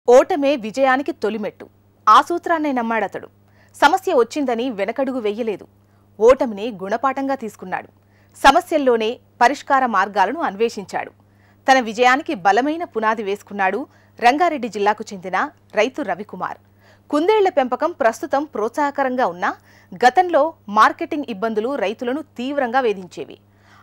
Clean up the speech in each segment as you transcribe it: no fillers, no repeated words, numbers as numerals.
ఓటమే విజయానికి తొలిమెట్టు. ఆ సూత్రాన్నే నమ్మాడతడు. సమస్య వచ్చిందని వెనకడుగు వెయ్యలేదు. ఓటమిని గుణపాఠంగా తీసుకున్నాడు. సమస్యల్లోనే పరిష్కార మార్గాలను అన్వేషించాడు. తన విజయానికి బలమైన పునాది వేసుకున్నాడు రంగారెడ్డి జిల్లాకు చెందిన రైతు రవికుమార్. కుందేళ్ల పెంపకం ప్రస్తుతం ప్రోత్సాహకరంగా ఉన్నా గతంలో మార్కెటింగ్ ఇబ్బందులు రైతులను తీవ్రంగా వేధించేవి.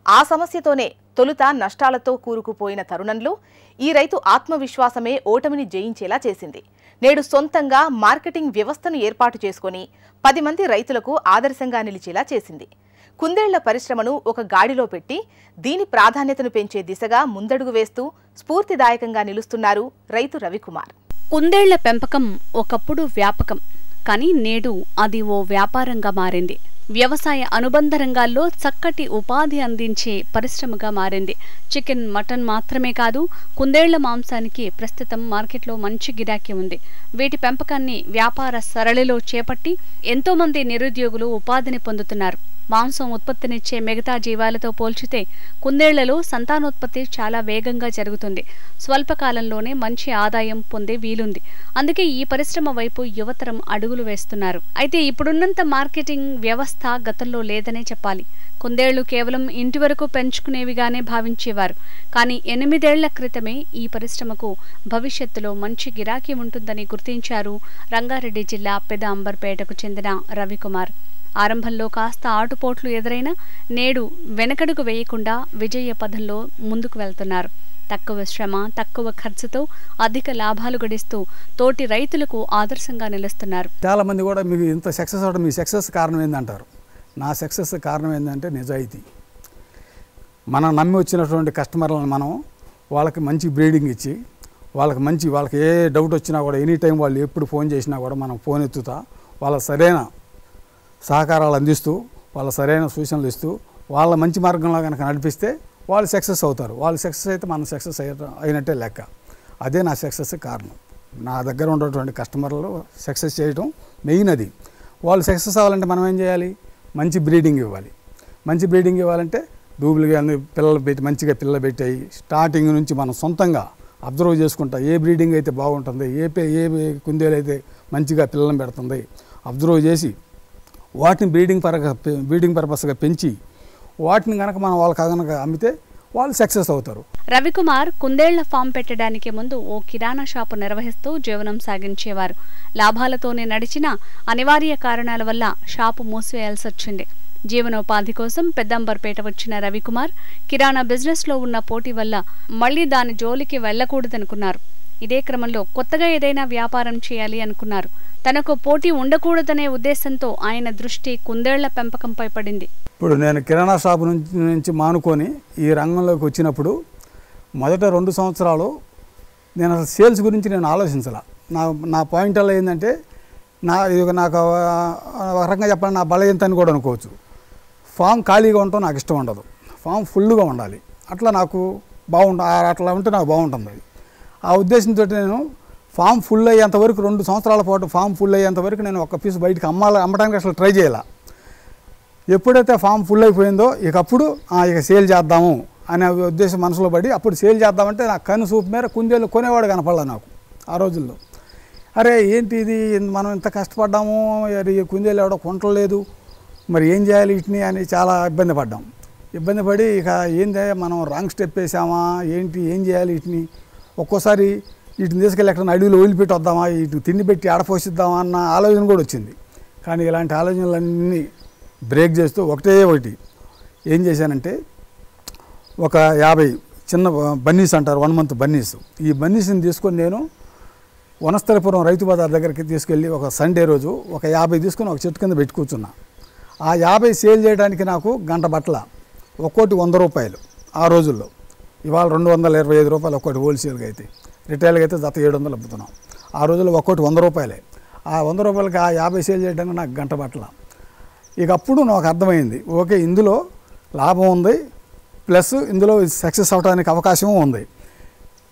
ఆ సమస్యతోనే తొలుత నష్టాలతో కూరుకుపోయిన తరుణంలో ఈ రైతు ఆత్మవిశ్వాసమే ఓటమిని జయించేలా చేసింది. నేడు సొంతంగా మార్కెటింగ్ వ్యవస్థను ఏర్పాటు చేసుకుని 10 మంది రైతులకు ఆదర్శంగా నిలిచేలా చేసింది. కుందేళ్ల పరిశ్రమను ఒక గాడిలో పెట్టి దీని ప్రాధాన్యతను పెంచే దిశగా ముందడుగు వేస్తూ స్ఫూర్తిదాయకంగా నిలుస్తున్నారు రైతు రవికుమార్. కుందేళ్ల పెంపకం ఒకప్పుడు వ్యాపకం, కానీ నేడు అది ఓ వ్యాపారంగా మారింది. వ్యవసాయ అనుబంధ రంగాల్లో చక్కటి ఉపాధి అందించే పరిశ్రమగా మారింది. చికెన్, మటన్ మాత్రమే కాదు, కుందేళ్ల మాంసానికి ప్రస్తుతం మార్కెట్లో మంచి గిరాకీ ఉంది. వీటి పెంపకాన్ని వ్యాపార సరళిలో చేపట్టి ఎంతోమంది నిరుద్యోగులు ఉపాధిని పొందుతున్నారు. మాంసం ఉత్పత్తినిచ్చే మిగతా జీవాలతో పోల్చితే కుందేళ్లలో సంతానోత్పత్తి చాలా వేగంగా జరుగుతుంది. స్వల్పకాలంలోనే మంచి ఆదాయం పొందే వీలుంది. అందుకే ఈ పరిశ్రమ వైపు యువతరం అడుగులు వేస్తున్నారు. అయితే ఇప్పుడున్నంత మార్కెటింగ్ వ్యవస్థ గతంలో లేదనే చెప్పాలి. కుందేళ్లు కేవలం ఇంటి వరకు పెంచుకునేవిగానే భావించేవారు. కానీ 8 ఏళ్ల క్రితమే ఈ పరిశ్రమకు భవిష్యత్తులో మంచి గిరాకీ ఉంటుందని గుర్తించారు రంగారెడ్డి జిల్లా పెద అంబర్పేటకు చెందిన రవికుమార్. ఆరంభంలో కాస్త ఆటుపోట్లు ఎదురైనా నేడు వెనకడుగు వేయకుండా విజయ పథంలో ముందుకు వెళ్తున్నారు. తక్కువ శ్రమ, తక్కువ ఖర్చుతో అధిక లాభాలు గడిస్తూ తోటి రైతులకు ఆదర్శంగా నిలుస్తున్నారు. చాలా మంది కూడా మీకు ఇంత సక్సెస్ అవడం మీ సక్సెస్ కారణం ఏందంటారు. నా సక్సెస్ కారణం ఏంటంటే నిజాయితీ. మనం నమ్మి వచ్చినటువంటి కస్టమర్లను మనం వాళ్ళకి మంచి బ్రీడింగ్ ఇచ్చి వాళ్ళకి ఏ డౌట్ వచ్చినా కూడా ఎనీ టైం వాళ్ళు ఎప్పుడు ఫోన్ చేసినా కూడా మనం ఫోన్ ఎత్తుతా వాళ్ళ సరైన సహకారాలు అందిస్తూ వాళ్ళ సరైన సూచనలు ఇస్తూ వాళ్ళ మంచి మార్గంలో కనుక నడిపిస్తే వాళ్ళు సక్సెస్ అవుతారు. వాళ్ళు సక్సెస్ అయితే మనం సక్సెస్ అయినట్టే లెక్క. అదే నా సక్సెస్ కారణం. నా దగ్గర ఉన్నటువంటి కస్టమర్లు సక్సెస్ చేయడం మెయిన్. అది వాళ్ళు సక్సెస్ అవ్వాలంటే మనం ఏం చేయాలి? మంచి బ్రీడింగ్ ఇవ్వాలి. మంచి బ్రీడింగ్ ఇవ్వాలంటే డూబులుగా పిల్లలు పెట్టి మంచిగా పిల్లలు పెట్టాయి స్టార్టింగ్ నుంచి మనం సొంతంగా అబ్జర్వ్ చేసుకుంటా ఏ బ్రీడింగ్ అయితే బాగుంటుంది, ఏ కుందేలు అయితే మంచిగా పిల్లలను పెడుతుంది అబ్జర్వ్ చేసి వాటిని బ్రీడింగ్ పర్పస్గా పెంచి వాటిని కనుక మనం వాళ్ళకి కనుక అమ్మితే వాళ్ళు సక్సెస్ అవుతారు. రవికుమార్ కుందేళ్ల ఫామ్ పెట్టడానికి ముందు ఓ కిరాణా షాపు నిర్వహిస్తూ జీవనం సాగించేవారు. లాభాలతోనే నడిచినా అనివార్య కారణాల వల్ల షాపు మూసివేయాల్సి వచ్చింది. జీవనోపాధి కోసం పెద్దంబర్పేట వచ్చిన రవికుమార్ కిరాణా బిజినెస్లో ఉన్న పోటీ వల్ల మళ్లీ దాని జోలికి వెళ్లకూడదనుకున్నారు. ఇదే క్రమంలో కొత్తగా ఏదైనా వ్యాపారం చేయాలి అనుకున్నారు. తనకు పోటీ ఉండకూడదనే ఉద్దేశంతో ఆయన దృష్టి కుందేళ్ల పెంపకంపై పడింది. ఇప్పుడు నేను కిరాణా షాపు నుంచి మానుకొని ఈ రంగంలోకి వచ్చినప్పుడు మొదట 2 సంవత్సరాలు నేను అసలు సేల్స్ గురించి నేను ఆలోచించాల. నా పాయింట్ అలా ఏంటంటే నాకు ఒక రకంగా చెప్పాలి, నా బలహీనత అని కూడా అనుకోవచ్చు. ఫామ్ ఖాళీగా ఉండటం నాకు ఇష్టం ఉండదు. ఫామ్ ఫుల్గా ఉండాలి. అట్లా నాకు అట్లా ఉంటే నాకు బాగుంటుంది. అది ఆ ఉద్దేశంతో నేను ఫామ్ ఫుల్ అయ్యేంత వరకు 2 సంవత్సరాల పాటు ఫామ్ ఫుల్ అయ్యేంత వరకు నేను ఒక పీస్ బయటకు అమ్మడానికి అసలు ట్రై చేయాల. ఎప్పుడైతే ఫామ్ ఫుల్ అయిపోయిందో అప్పుడు ఇక సేల్ చేద్దాము అనే ఉద్దేశం మనసులో పడి అప్పుడు సేల్ చేద్దామంటే నాకు కను చూపు మేర కుందేళ్ళు కొనేవాడు కనపడలే నాకు ఆ రోజుల్లో. అరే ఏంటి ఇది, మనం ఇంత కష్టపడ్డాము, కుందేళ్ళు ఎవడో కొంటలేదు, మరి ఏం చేయాలి వీటిని అని చాలా ఇబ్బంది పడి ఇక ఏందే మనం రాంగ్ స్టెప్ వేసామా ఏంటి, ఏం చేయాలి వీటిని, ఒక్కోసారి వీటిని తీసుకెళ్ళి ఎక్కడ అడవిలో వదిలిపెట్టి వద్దామా, వీటిని తిండి పెట్టి ఆడపోసిద్దామా అన్న ఆలోచన కూడా వచ్చింది. కానీ ఇలాంటి ఆలోచనలన్నీ బ్రేక్ చేస్తూ ఒకటి ఏం చేశానంటే ఒక 50 చిన్న బన్నీస్ అంటారు, 1 month బన్నీస్. ఈ బన్నీస్ని తీసుకొని నేను వనస్థలపురం రైతు బజార్ దగ్గరికి తీసుకెళ్ళి ఒక సండే రోజు ఒక 50 తీసుకొని ఒక చెట్టు కింద పెట్టి కూర్చున్నా. ఆ 50 సేల్ చేయడానికి నాకు గంట బట్టల ఒక్కోటి 100 రూపాయలు ఆ రోజుల్లో. ఇవాళ 225 రూపాయలు ఒక్కోటి హోల్సేల్గా అయితే, రిటైల్గా అయితే జత 700 అమ్ముతున్నాం. ఆ రోజుల్లో ఒక్కోటి 100 రూపాయలే. ఆ 100 రూపాయలకి ఆ 50 సేల్ చేయడానికి నాకు గంట బట్టల. ఇక అప్పుడు నాకు అర్థమైంది, ఓకే ఇందులో లాభం ఉంది, ప్లస్ ఇందులో సక్సెస్ అవడానికి అవకాశము ఉంది.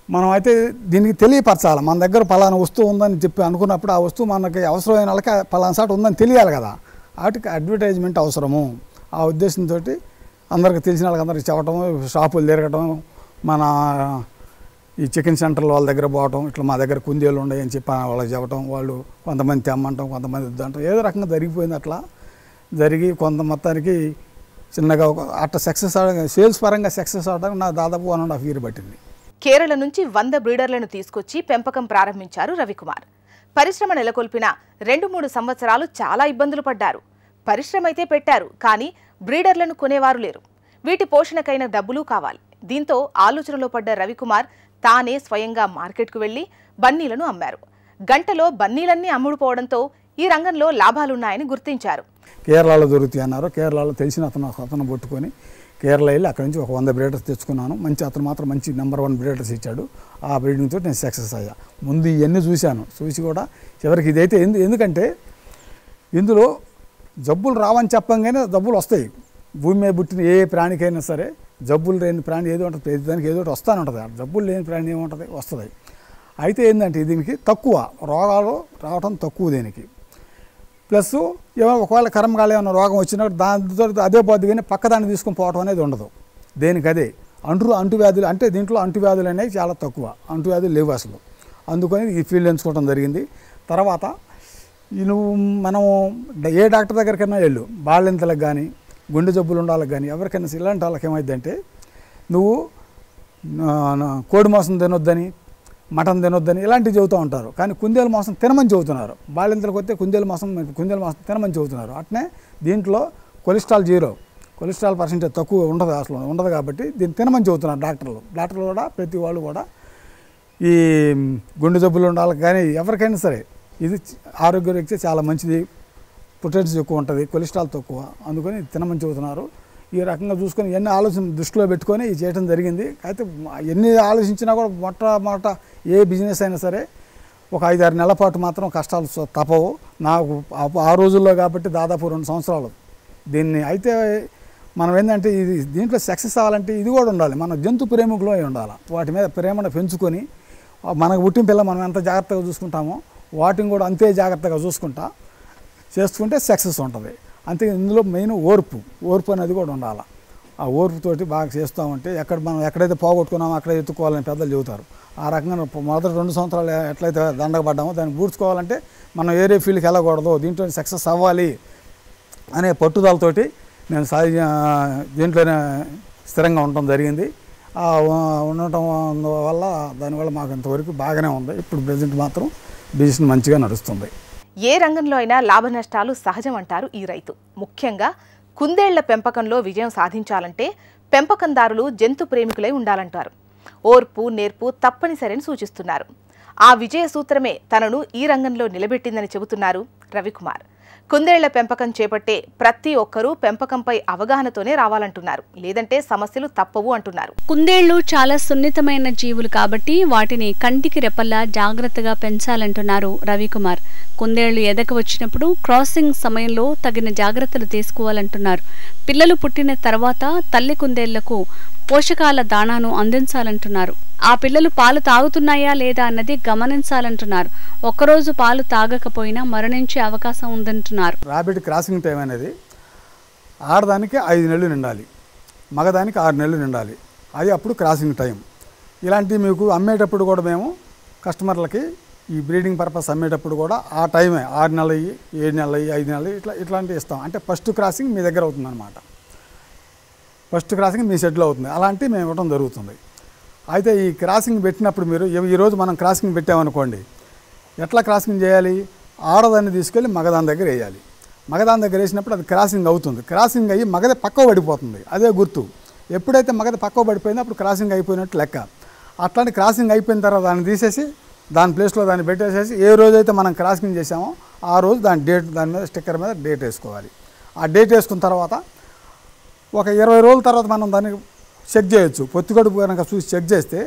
మనం అయితే దీనికి తెలియపరచాలి. మన దగ్గర పలానా వస్తువు ఉందని చెప్పి అనుకున్నప్పుడు ఆ వస్తువు మనకి అవసరమైన వాళ్ళకి పలానా సాట్ ఉందని తెలియాలి కదా. వాటికి అడ్వర్టైజ్మెంట్ అవసరము. ఆ ఉద్దేశంతో అందరికి తెలిసిన వాళ్ళకి అందరికి చెప్పడం, షాపులు తిరగడం, మన ఈ చికెన్ సెంటర్ల వాళ్ళ దగ్గర పోవటం, ఇట్లా మా దగ్గర కుందేలు ఉన్నాయి అని చెప్పి వాళ్ళకి చెప్పటం, వాళ్ళు కొంతమంది తెమ్మంటాం, కొంతమంది వద్దంటాం, ఏదో రకంగా జరిగిపోయింది. అట్లా జరిగి కొంత మొత్తానికి చిన్నగా అట్లా సక్సెస్ సేల్స్ పరంగా సక్సెస్ అవడానికి నాకు దాదాపు 1.5 years పట్టింది. కేరళ నుంచి 100 బ్రీడర్లను తీసుకొచ్చి పెంపకం ప్రారంభించారు రవికుమార్. పరిశ్రమ నెలకొల్పిన 2-3 సంవత్సరాలు చాలా ఇబ్బందులు పడ్డారు. పరిశ్రమ అయితే పెట్టారు, కానీ బ్రీడర్లను కొనేవారు లేరు. వీటి పోషణకైన డబ్బులు కావాలి. దీంతో ఆలోచనలో పడ్డ రవికుమార్ తానే స్వయంగా మార్కెట్కు వెళ్లి బన్నీలను అమ్మారు. గంటలో బన్నీలన్నీ అమ్ముడుపోవడంతో ఈ రంగంలో లాభాలున్నాయని గుర్తించారు. కేరళలో దొరుకుతాయి అన్నారు. కేరళలో తెలిసిన అతను పట్టుకొని కేరళ వెళ్ళి అక్కడి నుంచి ఒక 100 బ్రీడర్స్ తెచ్చుకున్నాను. అతను మాత్రం మంచి నెంబర్ 1 బ్రీడర్స్ ఇచ్చాడు. ఆ బ్రీడింగ్ తోటి నేను సక్సెస్ అయ్యా. ముందు ఇవన్నీ చూసి కూడా చివరికి ఇదైతే ఎందుకంటే ఇందులో జబ్బులు రావని చెప్పంగానే జబ్బులు వస్తాయి. భూమి మీద పుట్టిన ఏ ప్రాణికైనా సరే జబ్బులు లేని ప్రాణి ఏదో ఉంటుంది, ప్రతి దానికి ఏదో ఒకటి వస్తూనే ఉంటుంది. జబ్బులు లేని ప్రాణి ఏముంటుంది, వస్తుంది. అయితే ఏంటంటే దీనికి తక్కువ రోగాలు రావడం తక్కువ దీనికి. ప్లస్ ఏమైనా ఒకవేళ కర్మగాలి ఏమైనా రోగం వచ్చినప్పుడు దాంతో అదే పోద్ది, కానీ పక్కదాన్ని తీసుకొని పోవడం అనేది ఉండదు. దేనికి అదే అంటువ్యాధులు అంటే దీంట్లో అంటువ్యాధులు అనేవి చాలా తక్కువ, అంటువ్యాధులు లేవు అసలు. అందుకని ఈ ఫీల్డ్ ఎంచుకోవడం జరిగింది. తర్వాత మనం ఏ డాక్టర్ దగ్గరికైనా వెళ్ళు, బాళ్ళెంతలకు కానీ గుండె జబ్బులు ఉండాలకు కానీ ఎవరికైనా ఇలాంటి వాళ్ళకి ఏమైందంటే నువ్వు కోడి మాంసం తినొద్దని, మటన్ తినొద్దని ఇలాంటివి చెబుతూ ఉంటారు. కానీ కుందేలు మాంసం తినమని చెబుతున్నారు. బాళ్ళెంతలకు వస్తే కుందేలు మాంసం తినమని చెబుతున్నారు. అట్నే దీంట్లో కొలెస్ట్రాల్ 0, కొలెస్ట్రాల్ పర్సెంటేజ్ తక్కువ ఉండదు, అసలు ఉండదు. కాబట్టి దీన్ని తినమని చెబుతున్నారు డాక్టర్లు కూడా. ప్రతి వాళ్ళు కూడా ఈ గుండె జబ్బులు ఉండాలి కానీ ఎవరికైనా సరే ఇది ఆరోగ్యరీత్యా చాలా మంచిది. పొటాషియం ఎక్కువ ఉంటుంది, కొలెస్ట్రాల్ తక్కువ, అందుకని తినమని చెబుతున్నారు. ఈ రకంగా చూసుకొని ఎన్ని ఆలోచన దృష్టిలో పెట్టుకొని ఇది చేయడం జరిగింది. అయితే ఎన్ని ఆలోచించినా కూడా మొట్ట ఏ బిజినెస్ అయినా సరే ఒక 5-6 నెలల పాటు మాత్రం కష్టాలు తప్పవు. నాకు ఆ రోజుల్లో కాబట్టి దాదాపు 2 సంవత్సరాలు దీన్ని. అయితే మనం ఏంటంటే దీంట్లో సక్సెస్ అవ్వాలంటే ఇది కూడా ఉండాలి, మన జంతు ప్రేమికులు అయి ఉండాలి. వాటి మీద ప్రేమను పెంచుకొని మనకు పుట్టిన పిల్ల మనం ఎంత జాగ్రత్తగా చూసుకుంటామో వాటిని కూడా అంతే జాగ్రత్తగా చేసుకుంటే సక్సెస్ ఉంటుంది. అంతే ఇందులో మెయిన్ ఓర్పు అనేది కూడా ఉండాలి. ఆ ఓర్పుతోటి బాగా చేస్తామంటే మనం ఎక్కడైతే పోగొట్టుకున్నామో అక్కడ ఎత్తుకోవాలని పెద్దలు చెబుతారు. ఆ రకంగా మొదటి 2 సంవత్సరాలు ఎట్లయితే దండగపడ్డామో దాన్ని పూడ్చుకోవాలంటే మనం వేరే ఫీల్డ్కి వెళ్ళకూడదు, దీంట్లో సక్సెస్ అవ్వాలి అనే పట్టుదలతోటి నేను దీంట్లోనే స్థిరంగా ఉండటం జరిగింది. ఉండటం వల్ల దానివల్ల మాకు ఇంతవరకు బాగానే ఉంది. ఇప్పుడు ప్రెజెంట్ మాత్రం బిజినెస్ మంచిగా నడుస్తుంది. ఏ రంగంలో అయినా లాభ నష్టాలు సహజం అంటారు ఈ రైతు. ముఖ్యంగా కుందేళ్ల పెంపకంలో విజయం సాధించాలంటే పెంపకందారులు జంతు ప్రేమికులై ఉండాలంటారు. ఓర్పు, నేర్పు తప్పనిసరిని సూచిస్తున్నారు. ఆ విజయ సూత్రమే తనను ఈ రంగంలో నిలబెట్టిందని చెబుతున్నారు రవికుమార్. కుందేళ్ల పెంపకం చేపట్టే ప్రతి ఒక్కరూ పెంపకంపై అవగాహనతోనే రావాలంటున్నారు, లేదంటే సమస్యలు తప్పవు అంటున్నారు. కుందేళ్లు చాలా సున్నితమైన జీవులు కాబట్టి వాటిని కంటికి రెప్పల్లా జాగ్రత్తగా పెంచాలంటున్నారు రవికుమార్. కుందేళ్లు ఎదకు వచ్చినప్పుడు క్రాసింగ్ సమయంలో తగిన జాగ్రత్తలు తీసుకోవాలంటున్నారు. పిల్లలు పుట్టిన తర్వాత తల్లి కుందేళ్లకు పోషకాల దాణాను అందించాలంటున్నారు. ఆ పిల్లలు పాలు తాగుతున్నాయా లేదా అన్నది గమనించాలంటున్నారు. ఒక్కరోజు పాలు తాగకపోయినా మరణించే అవకాశం ఉందంటున్నారు. రాబిట్ క్రాసింగ్ టైం అనేది ఆడదానికి 5 నెలలు నిండాలి, మగదానికి 6 నెలలు నిండాలి. అది అప్పుడు క్రాసింగ్ టైం. ఇలాంటివి మీకు అమ్మేటప్పుడు కూడా మేము కస్టమర్లకి ఈ బ్రీడింగ్ పర్పస్ అమ్మేటప్పుడు కూడా ఆ టైమే 6 నెలలు, 7 నెలలు, 5 నెలలు ఇట్లాంటివి ఇస్తాం. అంటే ఫస్ట్ క్రాసింగ్ మీ దగ్గర అవుతుంది అన్నమాట. ఫస్ట్ క్రాసింగ్ మీ సెటిల్ అవుతుంది. అలాంటివి మేము ఇవ్వడం జరుగుతుంది. అయితే ఈ క్రాసింగ్ పెట్టినప్పుడు మీరు ఈరోజు మనం క్రాసింగ్ పెట్టామనుకోండి, ఎట్లా క్రాసింగ్ చేయాలి? ఆడదాన్ని తీసుకెళ్ళి మగదాని దగ్గర వేయాలి. మగదాని దగ్గర వేసినప్పుడు అది క్రాసింగ్ అవుతుంది. క్రాసింగ్ అయ్యి మగది పక్కకు పడిపోతుంది. అదే గుర్తు. ఎప్పుడైతే మగది పక్కకు పడిపోయిందో అప్పుడు క్రాసింగ్ అయిపోయినట్టు లెక్క. అట్లాంటి క్రాసింగ్ అయిపోయిన తర్వాత దాన్ని తీసేసి దాని ప్లేస్లో దాన్ని పెట్టేసేసి ఏ రోజైతే మనం క్రాసింగ్ చేసామో ఆ రోజు దాని మీద స్టిక్కర్ మీద డేట్ వేసుకోవాలి. ఆ డేట్ వేసుకున్న తర్వాత ఒక 20 రోజుల తర్వాత మనం దాన్ని చెక్ చేయొచ్చు. పొత్తికడుపు కనుక చూసి చెక్ చేస్తే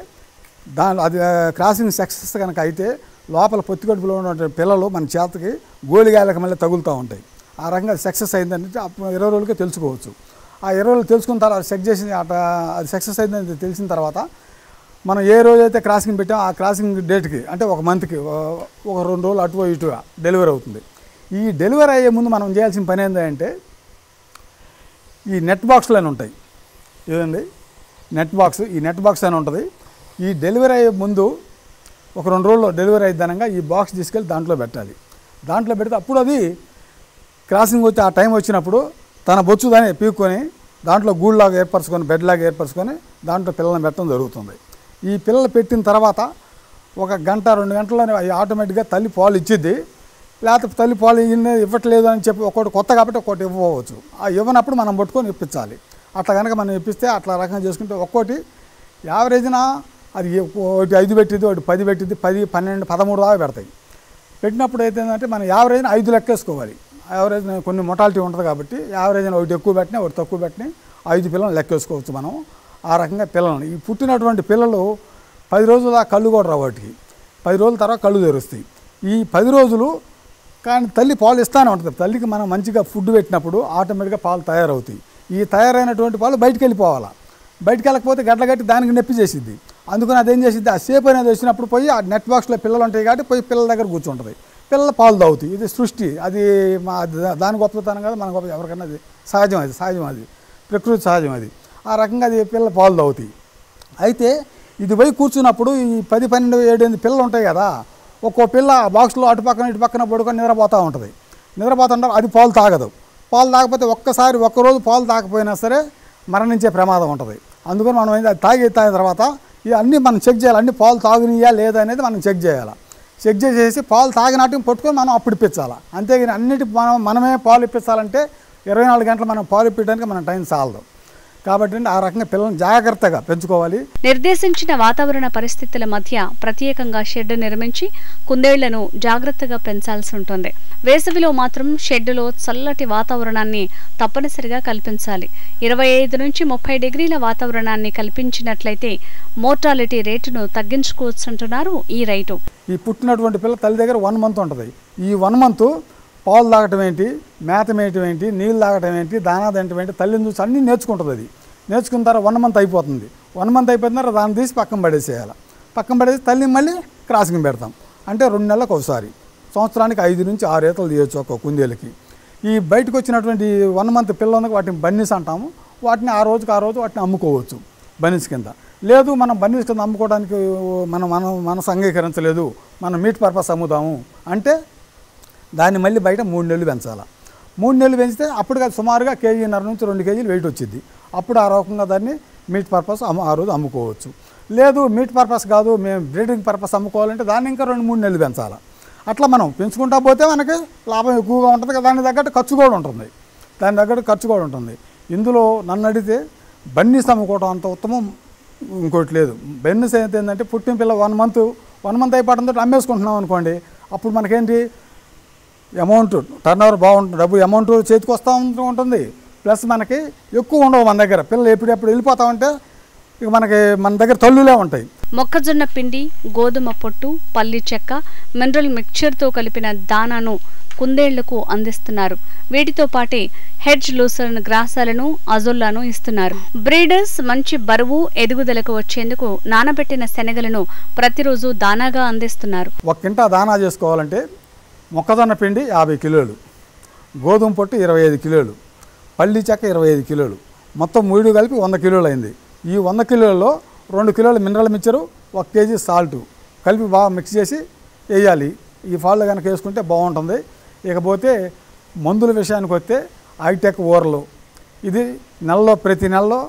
అది క్రాసింగ్ సక్సెస్ కనుక అయితే లోపల పొత్తికడుపులో ఉన్న పిల్లలు మన చేతకి గోలిగాయలకు మళ్ళీ తగులుతూ ఉంటాయి. ఆ రకంగా సక్సెస్ అయిందంటే 20 రోజులకే తెలుసుకోవచ్చు. ఆ 20 రోజులు తెలుసుకున్న తర్వాత చెక్ చేసి అది సక్సెస్ అయిందని తెలిసిన తర్వాత మనం ఏ రోజైతే క్రాసింగ్ పెట్టామో ఆ క్రాసింగ్ డేట్కి అంటే ఒక మంత్కి ఒక 2 రోజులు అటు ఇటుగా డెలివరీ అవుతుంది. ఈ డెలివరీ అయ్యే ముందు మనం చేయాల్సిన పని ఏంటంటే ఈ నెట్ బాక్స్లు అని ఉంటాయి. ఏదండి నెట్ బాక్స్, ఈ నెట్ బాక్స్ అని ఉంటుంది. ఈ డెలివరీ అయ్యే ముందు ఒక 2 రోజుల్లో డెలివరీ అయిద్దనంగా ఈ బాక్స్ తీసుకెళ్ళి దాంట్లో పెట్టాలి. దాంట్లో పెడితే అప్పుడు అది క్రాసింగ్ వచ్చి ఆ టైం వచ్చినప్పుడు తన బొచ్చు దాన్ని పీక్కొని దాంట్లో గూళ్ళలాగా ఏర్పరచుకొని బెడ్లాగా ఏర్పరచుకొని దాంట్లో పిల్లల్ని పెట్టడం జరుగుతుంది. ఈ పిల్లలు పెట్టిన తర్వాత 1 గంట 2 గంటల్లోనే ఆటోమేటిక్గా తల్లి పాలు ఇచ్చిద్ది. లేకపోతే తల్లి పాలు ఇవ్వట్లేదు అని చెప్పి ఒకటి కొత్త కాబట్టి ఒకటి ఇవ్వవచ్చు. ఆ ఇవ్వనప్పుడు మనం పట్టుకొని ఇప్పించాలి. అట్లా కనుక మనం ఇప్పిస్తే అట్లా రకంగా చేసుకుంటే ఒక్కోటి యావరేజ్న అది ఒకటి 5 పెట్టిద్ది, ఒకటి 10 పెట్టిద్ది, 10, 12, 13 దాకా పెడతాయి. పెట్టినప్పుడు ఏంటంటే మనం యావరేజ్న 5 లెక్కేసుకోవాలి. యావరేజ్ కొన్ని మొటాలిటీ ఉంటుంది కాబట్టి యావరేజ్న ఒకటి ఎక్కువ పెట్టినా ఒకటి తక్కువ పెట్టినా 5 పిల్లలు లెక్కేసుకోవచ్చు మనం. ఆ రకంగా పిల్లలు ఈ పుట్టినటువంటి పిల్లలు 10 రోజుల దాకా కళ్ళు కూడా రావు. వాటికి 10 రోజుల తర్వాత కళ్ళు తెరుస్తాయి. ఈ 10 రోజులు కానీ తల్లి పాలు ఇస్తానే ఉంటుంది. తల్లికి మనం మంచిగా ఫుడ్ పెట్టినప్పుడు ఆటోమేటిక్గా పాలు తయారవుతాయి. ఈ తయారైనటువంటి పాలు బయటికి వెళ్ళిపోవాలి. బయటికి వెళ్ళకపోతే గడ్డ కట్టి దానికి నొప్పి చేసిద్ది. అందుకని అదేం చేసిద్ది, ఆ సేపు అనేది వచ్చినప్పుడు పోయి ఆ నెట్ బాక్స్లో పిల్లలు ఉంటాయి కాబట్టి పోయి పిల్లల దగ్గర కూర్చుంటుంది. పిల్లల పాలు తాగుతాయి. ఇది సృష్టి. అది దాని గొప్పతనం కదా, మన గొప్ప ఎవరికైనా అది సహజం. అది ప్రకృతి సహజం. అది ఆ రకంగా అది పిల్లల పాలు తాగుతాయి. అయితే ఇది పోయి కూర్చున్నప్పుడు ఈ 10, 12, 7 పిల్లలు ఉంటాయి కదా, ఒక్కో పిల్ల బాక్స్లో అటు పక్కన ఇటు పక్కన పడుకొని నిద్రపోతూ ఉంటుంది. నిద్రపోతుంటారు. అది పాలు తాగదు. పాలు తాగకపోతే ఒక్కరోజు పాలు తాగకపోయినా సరే మరణించే ప్రమాదం ఉంటుంది. అందుకని మనం అది తాగిన తర్వాత ఇవన్నీ మనం చెక్ చేయాలి. అన్ని పాలు తాగినయా లేదా అనేది మనం చెక్ చేయాలి. చెక్ చేసేసి పాలు తాగినట్టు పట్టుకొని మనం అప్పుడు ఇప్పించాలి. అంతేగాని అన్నిటి మనమే పాలు ఇప్పించాలంటే 24 గంటలు మనం పాలు ఇప్పించడానికి మన టైం చాలదు. కాబట్టి ఆ రకంగా పిల్లల్ని జాగ్రత్తగా పెంచుకోవాలి. నిర్దేశించిన వాతావరణ పరిస్థితుల మధ్య ప్రత్యేకంగా షెడ్ నిర్మించి కుందేళ్లను జాగ్రత్తగా పెంచాల్సి ఉంటుంది. వేసవిలో మాత్రం షెడ్డులో చల్లటి వాతావరణాన్ని తప్పనిసరిగా కల్పించాలి. 25 నుంచి 30 డిగ్రీల వాతావరణాన్ని కల్పించినట్లయితే మోర్టాలిటీ రేటును తగ్గించుకోవచ్చంటున్నారు ఈ రైతు. ఈ పుట్టినటువంటి పిల్ల తల్లి దగ్గర 1 మంత్ ఉంటుంది. ఈ 1 మంత్ పాలు తాగటం ఏంటి, మేత మేయటం ఏంటి, నీళ్ళు తాగటం ఏంటి, దానా తినటం ఏంటి, తల్లిని చూసి అన్నీ నేర్చుకుంటుంది. అది నేర్చుకున్న తర్వాత 1 మంత్ అయిపోతుంది. 1 మంత్ అయిపోయిన తర్వాత దాన్ని తీసి పక్కన పడేసేయాలి. పక్కన పడేసి తల్లిని మళ్ళీ క్రాసింగ్ పెడతాం. అంటే 2 నెలలకు ఒకసారి, సంవత్సరానికి 5 నుంచి 6 ఈతలు తీయచ్చు ఒక్క కుందేలకి. ఈ బయటకు వచ్చినటువంటి 1 మంత్ పిల్లలకి వాటిని బన్నీస్ అంటాము. వాటిని ఆ రోజు వాటిని అమ్ముకోవచ్చు బన్నీస్ కింద. లేదు మనం బన్నీస్ కింద అమ్ముకోవడానికి మనసు అంగీకరించలేదు, మనం మీట్ పర్పస్ అమ్ముదాము అంటే దాన్ని మళ్ళీ బయట 3 నెలలు పెంచాలి. 3 నెలలు పెంచితే అప్పుడు సుమారుగా 1.5 కేజీ నుంచి 2 కేజీలు వెయిట్ వచ్చింది. అప్పుడు ఆ రకంగా దాన్ని మీట్ పర్పస్ ఆ రోజు అమ్ముకోవచ్చు. లేదు మీట్ పర్పస్ కాదు, మేము బ్రీడింగ్ పర్పస్ అమ్ముకోవాలంటే దాన్ని ఇంకా 2-3 నెలలు పెంచాలి. అట్లా మనం పెంచుకుంటా పోతే మనకి లాభం ఎక్కువగా ఉంటుంది కదా. దాని తగ్గట్టు ఖర్చు కూడా ఉంటుంది. ఇందులో నన్ను అడిగితే బన్నీస్ అమ్ముకోవడం అంత ఉత్తమం ఇంకోటి లేదు. బన్నీస్ అయితే ఏంటంటే పుట్టిన పిల్ల 1 మంత్ అయిపోవడంతో అమ్మేసుకుంటున్నాం అనుకోండి, అప్పుడు మనకేంటి అమౌంట్ టర్నోవర్ బాగుంటుంది, డబ్బు అమౌంట్ చేతికి వస్తూ ఉంటుంది. ప్లస్ మనకి ఎక్కువ ఉండవు మన దగ్గర. పిల్లలు ఎప్పుడెప్పుడు వెళ్ళిపోతా ఉంటే ఇక మన దగ్గర తల్లులే ఉంటాయి. మొక్కజొన్న పిండి, గోధుమ పొట్టు, పల్లి చెక్క, మినరల్ మిక్చర్తో కలిపిన దానాను కుందేళ్లకు అందిస్తున్నారు. వీటితో పాటే హెడ్జ్ లూసర్న్ గ్రాసాలను, అజొల్లాను ఇస్తున్నారు. బ్రీడర్స్ మంచి బరువు, ఎదుగుదలకు వచ్చేందుకు నానబెట్టిన శనగలను ప్రతిరోజు దానాగా అందిస్తున్నారు. 1 కింటా దానా చేసుకోవాలంటే మొక్కజొన్న పిండి 50 కిలోలు, గోధుమ పొట్టు 25 కిలోలు, పల్లి చెక్క 25 కిలోలు, మొత్తం 3 కలిపి 100 కిలోలు అయింది. ఈ 100 కిలోల్లో 2 కిలోలు మినరల్ మిక్చరు, 1 కేజీ సాల్టు కలిపి బాగా మిక్స్ చేసి వేయాలి. ఈ ఫాల్లో కనుక వేసుకుంటే బాగుంటుంది. ఇకపోతే మందుల విషయానికి వస్తే హైటెక్ ఓరలు, ఇది ప్రతి నెలలో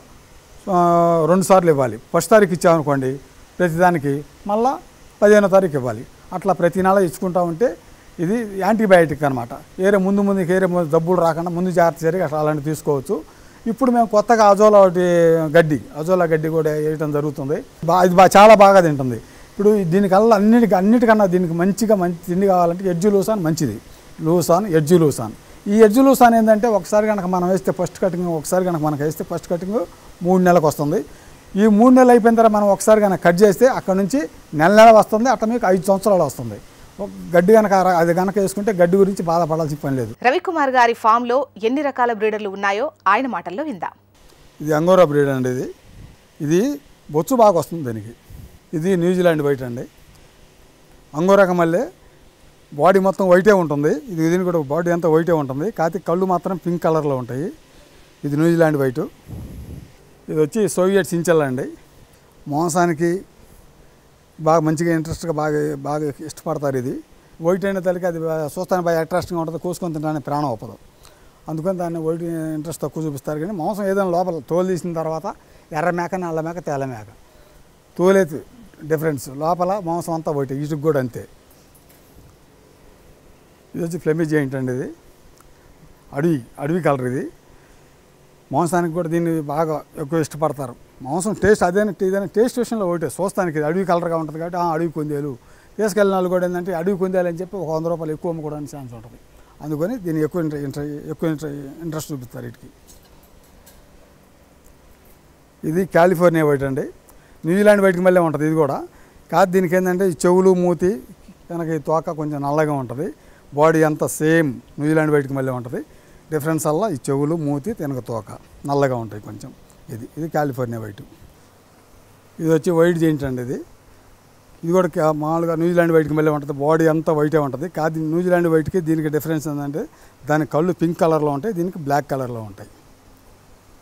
2 సార్లు ఇవ్వాలి. ఫస్ట్ తారీఖు ఇచ్చామనుకోండి ప్రతిదానికి, మళ్ళా 15వ తారీఖు ఇవ్వాలి. అట్లా ప్రతి నెల ఇచ్చుకుంటా ఉంటే ఇది యాంటీబయాటిక్ అనమాట. ముందుకి జబ్బులు రాకుండా ముందు జాగ్రత్త జరిగి అట్లా అలాంటివి తీసుకోవచ్చు. ఇప్పుడు మేము కొత్తగా అజోలా గడ్డి కూడా వేయటం జరుగుతుంది. ఇది చాలా బాగా తింటుంది. ఇప్పుడు దీనికల్లా అన్నిటికన్నా దీనికి మంచి తిండి కావాలంటే ఎడ్జు లూసాన్ మంచిది. ఎడ్జు లూసాన్. ఈ ఎడ్జు లూసాన్ ఏంటంటే ఒకసారి కనుక మనం వేస్తే ఫస్ట్ కటింగ్ 3 నెలలకు వస్తుంది. ఈ 3 నెలలు అయిపోయిన తర్వాత మనం ఒకసారి కనుక కట్ చేస్తే అక్కడ నుంచి నెల వస్తుంది. అట్లా మీకు 5 సంవత్సరాలు వస్తుంది. గడ్డి కనుక అది కనుక వేసుకుంటే గడ్డి గురించి బాధపడాల్సిన పని లేదు. రవికుమార్ గారి ఫామ్లో ఎన్ని రకాల బ్రీడర్లు ఉన్నాయో ఆయన మాటల్లో విందాం. ఇది అంగోరా బ్రీడ్ అండి. ఇది బొచ్చు బాగా వస్తుంది దీనికి. ఇది న్యూజిలాండ్ వైట్ అండి. అంగోరాక మళ్ళీ బాడీ మొత్తం వైటే ఉంటుంది. దీని కూడా బాడీ అంతా వైటే ఉంటుంది. కాకపోతే కళ్ళు మాత్రం పింక్ కలర్లో ఉంటాయి. ఇది న్యూజిలాండ్ వైటు. ఇది వచ్చి సోవియట్ సించెల్ అండి. మాంసానికి బాగా మంచిగా ఇంట్రెస్ట్గా బాగా బాగా ఇష్టపడతారు. ఇది వైట్ అయిన తల్లికి అది చూస్తానికి బాగా అట్రాక్టింగ్గా ఉంటుంది, కోసుకొని తినడానికి ప్రాణం అవ్వదు. అందుకని దాన్ని వైట్ ఇంట్రెస్ట్ తక్కువ చూపిస్తారు. కానీ మాంసం ఏదైనా లోపల తోలు తీసిన తర్వాత ఎర్ర మేక, నల్ల మేక, తెల్ల మేక తోలేది డిఫరెన్స్, లోపల మాంసం అంతా వైట్, ఇటుకు కూడా అంతే. ఇది వచ్చి ఫ్లెమిష్ జెయింట్ అండి. ఇది అడవి కలర్. ఇది మాంసానికి కూడా దీన్ని బాగా ఎక్కువ ఇష్టపడతారు. మాంసం టేస్ట్ ఇదైనా టేస్ట్ విషయంలో ఒకటే, చూస్తానికి అడవి కలర్గా ఉంటుంది కాబట్టి అడవి కుందేలు తీసుకెళ్ళిన వాళ్ళు కూడా ఏంటంటే అడవి కుందేలు అని చెప్పి ఒక 100 రూపాయలు ఎక్కువ అమ్ముకోవడానికి ఛాన్స్ ఉంటుంది. అందుకని దీన్ని ఎక్కువ ఇంట్రెస్ట్ చూపిస్తారు వీటికి. ఇది కాలిఫోర్నియా వైట్ అండి. న్యూజిలాండ్ వైట్కి మళ్ళీ ఉంటుంది ఇది కూడా. కాదు దీనికి ఏంటంటే ఈ చెవులు, మూతి, కనుక ఈ తోక కొంచెం నల్లగా ఉంటుంది. బాడీ అంతా సేమ్ న్యూజిలాండ్ వైట్కి మళ్ళీ ఉంటుంది. డిఫరెన్స్ అలా ఈ చెవులు, మూతి, తినక తోక నల్లగా ఉంటాయి కొంచెం. ఇది కాలిఫోర్నియా వైట్. ఇది వచ్చి వైట్ జెయింట్ అండి. ఇది కూడా మామూలుగా న్యూజిలాండ్ వైట్కి మళ్ళీ ఉంటుంది. బాడీ అంతా వైటే ఉంటుంది. కాదు న్యూజిలాండ్ వైట్కి దీనికి డిఫరెన్స్ ఏంటంటే దాని కళ్ళు పింక్ కలర్లో ఉంటాయి, దీనికి బ్లాక్ కలర్లో ఉంటాయి.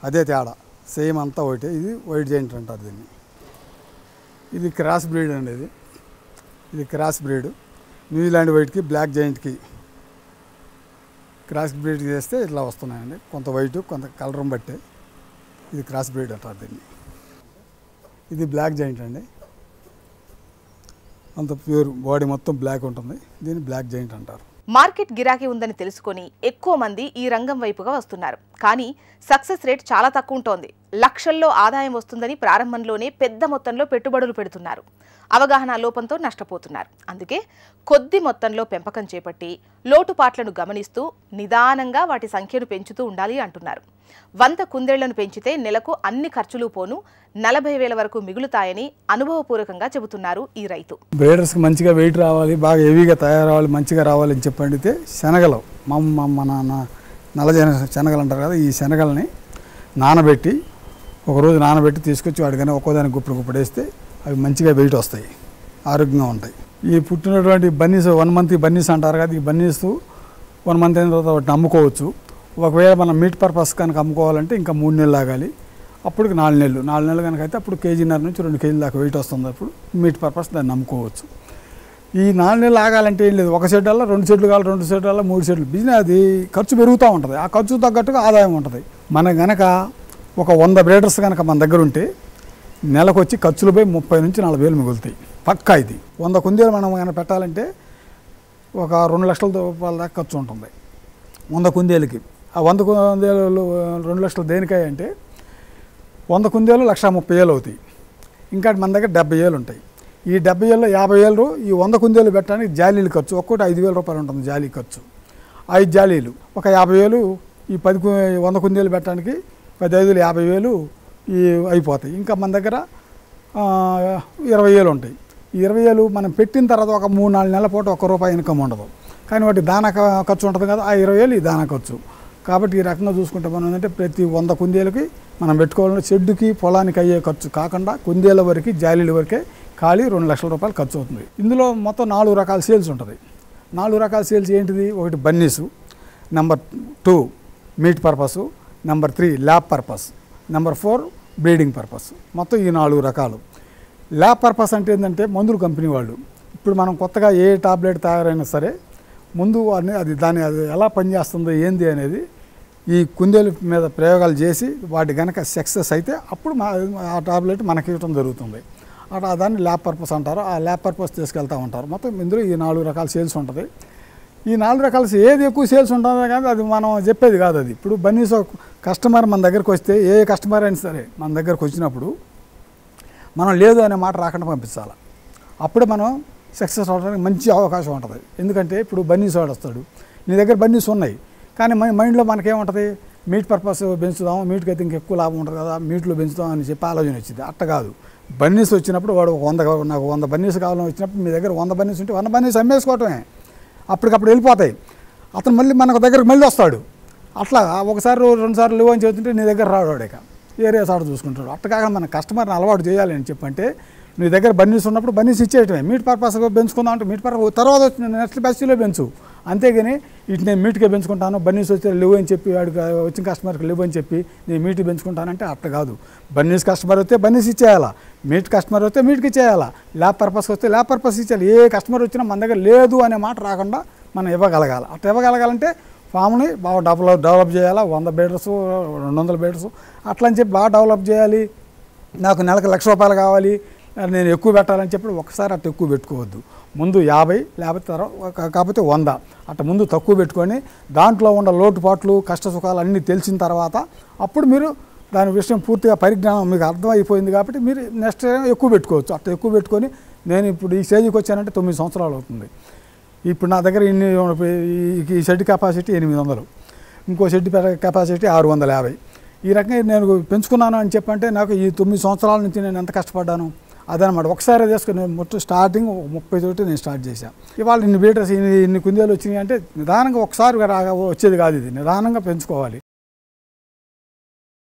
అదే తేడా, సేమ్ అంతా వైటే. ఇది వైట్ జెయింట్ అంటారు దీన్ని. ఇది క్రాస్ బ్రీడ్ అండి. ఇది క్రాస్ బ్రీడ్. న్యూజిలాండ్ వైట్కి బ్లాక్ జెయింట్కి క్రాస్ బ్రీడ్ చేస్తే ఇట్లా వస్తున్నాయండి. కొంత వైట్, కొంత కలర్ని బట్టే. ఇది క్రాస్ బ్రీడ్ అంటారు దీన్ని. ఇది బ్లాక్ జెయింట్ అండి. అంత ప్యూర్ బాడీ మొత్తం బ్లాక్ ఉంటుంది. దీన్ని బ్లాక్ జెయింట్ అంటారు. మార్కెట్ గిరాకీ ఉందని తెలుసుకొని ఎక్కువ మంది ఈ రంగం వైపుగా వస్తున్నారు. కానీ సక్సెస్ రేట్ చాలా తక్కువ ఉంటుంది. లక్షల్లో ఆదాయం వస్తుందని ప్రారంభంలోనే పెద్ద మొత్తంలో పెట్టుబడులు పెడుతున్నారు. అవగాహన లోపంతో నష్టపోతున్నారు. అందుకే కొద్ది మొత్తంలో పెంపకం చేపట్టి లోటుపాట్లను గమనిస్తూ నిదానంగా వాటి సంఖ్యను పెంచుతూ ఉండాలి అంటున్నారు. 100 కుందేళ్లను పెంచితే నెలకు అన్ని ఖర్చులు పోను 40,000 వరకు మిగులుతాయని అనుభవపూర్వకంగా చెబుతున్నారు ఈ రైతు. బ్రీడర్స్కి మంచిగా వెయిట్ రావాలి, బాగా హెవీగా తయారవ్వాలి, మంచిగా రావాలని చెప్పండితే శనగలు మన నల్ల శనగలు అంటారు కదా, ఈ శనగల్ని నానబెట్టి ఒకరోజు నానబెట్టి తీసుకొచ్చి వాడికైనా ఒక్కోదానికి గుప్పుడు వేస్తే అవి మంచిగా వెయిట్ వస్తాయి, ఆరోగ్యంగా ఉంటాయి. ఈ పుట్టినటువంటి బన్నీస్ 1 మంత్ బన్నీస్ అంటారు కదా, ఈ బన్నీస్ 1 మంత్ అయిన తర్వాత వాటిని అమ్ముకోవచ్చు. ఒకవేళ మనం మీట్ పర్పస్ కనుక అమ్ముకోవాలంటే ఇంకా 3 నెలలు ఆగాలి. అప్పటికి 4 నెలలు. 4 నెలలు కనుక అయితే అప్పుడు 1.5 నుంచి 2 కేజీల దాకా వెయిట్ వస్తుంది. అప్పుడు మీట్ పర్పస్ దాన్ని అమ్ముకోవచ్చు. ఈ 4 నెలలు ఆగాలంటే ఏం లేదు, 1 షెడ్ అలా 2 షెడ్లు కావాలి, 2 షెడ్ అలా 3 షెడ్లు. బిజినెస్ అది ఖర్చు పెరుగుతూ ఉంటుంది. ఆ ఖర్చు తగ్గట్టుగా ఆదాయం ఉంటుంది. మన కనుక ఒక 100 బ్రీడర్స్ కనుక మన దగ్గర ఉంటే నెలకు వచ్చి ఖర్చులు పోయి 30 నుంచి 40,000 మిగులుతాయి పక్కా. ఇది 100 కుందేలు మనం కనుక పెట్టాలంటే ఒక 2 లక్షల రూపాయల దాకా ఖర్చు ఉంటుంది 100 కుందేలకి. ఆ 100 కుందేలు 2 లక్షలు దేనికాయ అంటే 100 కుందేలు 1,30,000 అవుతాయి. ఇంకా మన దగ్గర 70,000 ఉంటాయి. ఈ 70,000లో 50,000 ఈ 100 కుందేలు పెట్టడానికి జాలీలు ఖర్చు, ఒక్కోటి 5,000 రూపాయలు ఉంటుంది జాలీ ఖర్చు. 5 జాలీలు ఒక 50,000. ఈ 100 కుందేలు పెట్టడానికి 15,000 50,000 ఈ అయిపోతాయి. ఇంకా మన దగ్గర 20,000 ఉంటాయి. ఈ 20,000 మనం పెట్టిన తర్వాత ఒక 3-4 నెలల పూట ₹1 ఇన్కమ్ ఉండదు. కానీ వాటి దానా ఖర్చు ఉంటుంది కదా, ఆ 20,000 ఈ దానా ఖర్చు. కాబట్టి ఈ రకంగా చూసుకుంటే మనం ఏంటంటే ప్రతి 100 కుందేలకి మనం పెట్టుకోవాలంటే షెడ్డుకి పొలానికి అయ్యే ఖర్చు కాకుండా కుందేల వరకు జాలీల వరకే ఖాళీ 2 లక్షల రూపాయలు ఖర్చు అవుతుంది. ఇందులో మొత్తం 4 రకాల సేల్స్ ఉంటుంది. 4 రకాల సేల్స్ ఏంటిది? ఒకటి bunnies, number 2 meat purpose, number 3 lab purpose, number 4 breeding purpose. మొత్తం ఈ 4 రకాలు. ల్యాబ్ పర్పస్ అంటే ఏంటంటే మందుల కంపెనీ వాళ్ళు ఇప్పుడు మనం కొత్తగా ఏ టాబ్లెట్ తయారైనా సరే ముందు అది ఎలా పనిచేస్తుందో ఏంది అనేది ఈ కుందేలు మీద ప్రయోగాలు చేసి వాటి కనుక సక్సెస్ అయితే అప్పుడు ఆ టాబ్లెట్ మనకి ఇవ్వడం జరుగుతుంది. అట్లా దాన్ని ల్యాబ్ పర్పస్ అంటారు. ఆ ల్యాబ్ పర్పస్ తీసుకెళ్తూ ఉంటారు. మొత్తం ఇందులో ఈ 4 రకాల సేల్స్ ఉంటుంది. ఈ 4 రకాల ఏది ఎక్కువ సేల్స్ ఉంటుందో కానీ అది మనం చెప్పేది కాదు. అది ఇప్పుడు బన్నీస్ కస్టమర్ మన దగ్గరకు వస్తే ఏ కస్టమర్ అయినా సరే మన దగ్గరకు వచ్చినప్పుడు మనం లేదు అనే మాట రాకుండా పంపించాలి. అప్పుడే మనం సక్సెస్ అవడానికి మంచి అవకాశం ఉంటుంది. ఎందుకంటే ఇప్పుడు బన్నీస్ వాడు వస్తాడు, నీ దగ్గర బన్నీస్ ఉన్నాయి కానీ మైండ్లో మనకేముంటుంది, మీట్ పర్పస్ పెంచుదాం, మీట్కి అయితే ఇంకా ఎక్కువ లాభం ఉంటుంది కదా, మీట్లో పెంచుదాం అని చెప్పి ఆలోచన వచ్చింది. అట్ట కాదు, బన్నీస్ వచ్చినప్పుడు వాడు నాకు 100 బన్నీస్ కావాలని వచ్చినప్పుడు మీ దగ్గర 100 బన్నీస్ ఉంటే 100 బన్నీస్ అమ్మేసుకోవటమే, అప్పటికప్పుడు వెళ్ళిపోతాయి. అతను మళ్ళీ మన దగ్గరకు మళ్ళీ వస్తాడు. అట్లా ఒకసారి 2 సార్లు లేవు అని చెబుతుంటే నీ దగ్గర రాడు, ఇక ఏరియా సార్ చూసుకుంటాడు. అట్లా కాక మన కస్టమర్ని అలవాటు చేయాలి అని చెప్పంటే నీ దగ్గర బన్నీస్ ఉన్నప్పుడు బన్నీస్ ఇచ్చేయటమే. మీట్ పర్పస్ పెంచుకుందాం అంటే మీట్ పర్పస్ తర్వాత వచ్చిన నెక్స్ట్ బ్యాచ్లో పెంచు, అంతేగాని ఇటు నేను మీట్గా పెంచుకుంటాను, బన్నీస్ వచ్చే లేవు అని చెప్పి వాడికి వచ్చిన కస్టమర్కి లేవు అని చెప్పి నేను మీట్ పెంచుకుంటానంటే అట్లా కాదు. బన్నీస్ కస్టమర్ వస్తే బన్నీస్ ఇచ్చేయాలా, మీట్ కస్టమర్ వస్తే మీట్కి ఇచ్చేయాలా, ల్యాబ్ పర్పస్ వస్తే ల్యాబ్ పర్పస్ ఇచ్చేయాలి. ఏ కస్టమర్ వచ్చినా మన దగ్గర లేదు అనే మాట రాకుండా మనం ఇవ్వగలగాలి. అట్లా ఇవ్వగలగాలంటే ఫామ్ని బాగా డెవలప్ చేయాలా. 100 బేడర్స్ 200 బేడర్స్ అట్లా అని చెప్పి బాగా డెవలప్ చేయాలి. నాకు నెలకు ₹1,00,000 కావాలి, నేను ఎక్కువ పెట్టాలని చెప్పి ఒకసారి అట్లా ఎక్కువ పెట్టుకోవద్దు. ముందు 50 లేకపోతే కాకపోతే 100 అట్లా ముందు తక్కువ పెట్టుకొని దాంట్లో ఉన్న లోటుపాట్లు కష్ట సుఖాలు అన్నీ తెలిసిన తర్వాత అప్పుడు మీరు దాని విషయం పూర్తిగా పరిజ్ఞానం మీకు అర్థమైపోయింది కాబట్టి మీరు నెక్స్ట్ ఎక్కువ పెట్టుకోవచ్చు. అట్లా ఎక్కువ పెట్టుకొని నేను ఇప్పుడు ఈ స్టేజ్కి వచ్చానంటే 9 సంవత్సరాలు అవుతుంది. ఇప్పుడు నా దగ్గర ఈ షెడ్ కెపాసిటీ 800, ఇంకో షెడ్ కెపాసిటీ 650. ఈ రకంగా నేను పెంచుకున్నాను అని చెప్పంటే నాకు ఈ 9 సంవత్సరాల నుంచి నేను ఎంత కష్టపడ్డాను అదనమాట. ఒకసారి తీసుకుని మొత్తం స్టార్టింగ్ 30 తోటి నేను స్టార్ట్ చేశాను. ఇవాళ ఇన్ని బీటర్స్ ఇన్ని కుందేలు వచ్చినాయి అంటే నిదానంగా ఒకసారి వచ్చేది కాదు, ఇది నిదానంగా పెంచుకోవాలి.